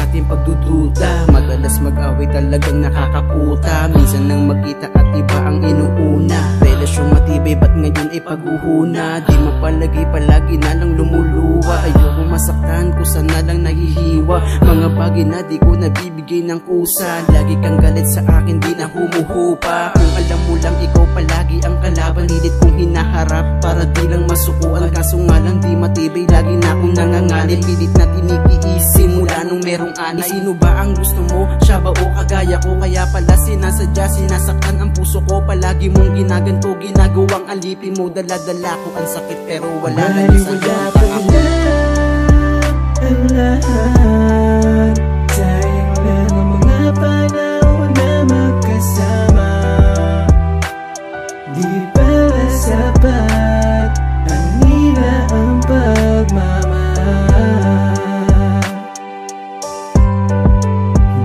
ating pagdududa. Madalas mag-away talagang nakakaputa. Minsan nang magkita at iba ang inuuna. Relasyon matibay ba't ngayon ay paghuhuna? Di mapalagi palagi na lang lumuluwa. Ayoko masaktan ko sana lang nahihiwa. Mga bagay na di ko nabibigay ng kusa. Lagi kang galit sa akin di na humuhupa. Kung alam mo lang ikaw palagi ang kalaban. Lilit kong hinaharap para di lang masukuan. Kaso nga lang di matibay lagi na akong nangangalit. Pilit na tinigiisin mula nung merong ani. Sino ba ang gusto mo? Siya ba o kagaya ko? Kaya pala sinasadya, sinasaktan ang puso ko. Palagi mong ginaganto, ginagawang alipin mo. Dala-dala ko ang sakit pero wala na sa lupa ako. Ang lahat, sayang lang ang mga panahon na magkasama. Di pala sapat ang nila ang pagmamahal.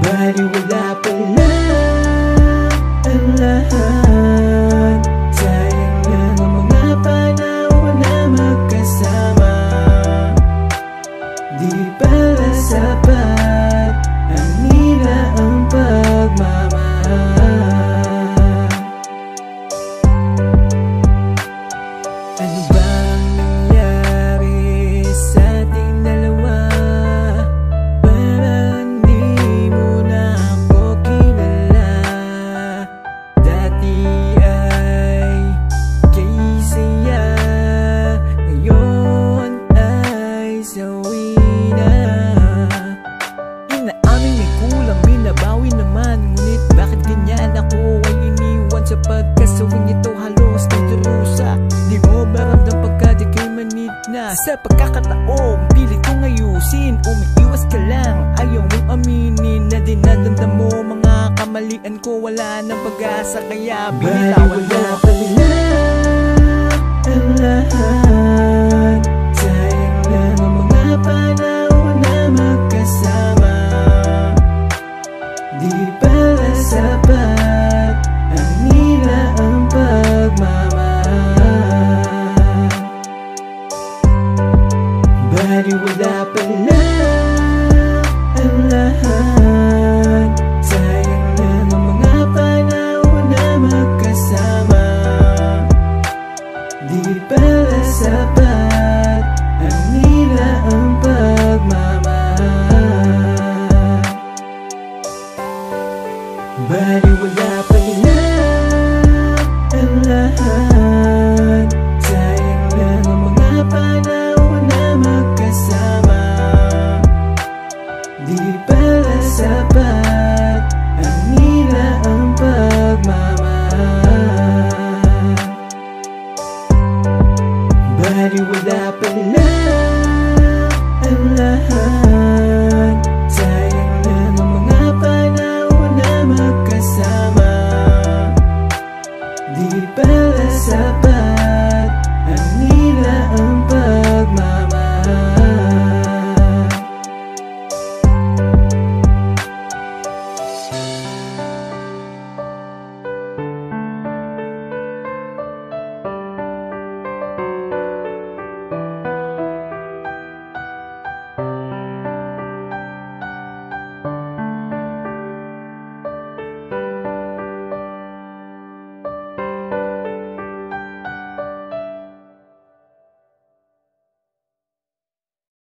Baliwala pala ang lahat, sayang lang ang mga panahon na magkasama. Di pala sapat ang nila ang pagmamahal. Ano bang nangyari sa ating dalawa? Parang di mo na ako kilala. Dati ay kay saya, ngayon ay sawi na. Inaamin may kulang, binabawi naman. Ngunit bakit ganyan ako ay iniwan? Sa pagkasawing ito halos nagdurusa. Di mo maramdam pagka di kay manit na. Sa pagkakataong pilit kong ayusin, umiiwas ka lang. Ayaw mong aminin na dinadamdam mo mga kamalian ko. Wala nang pag-asa kaya binitawan mo.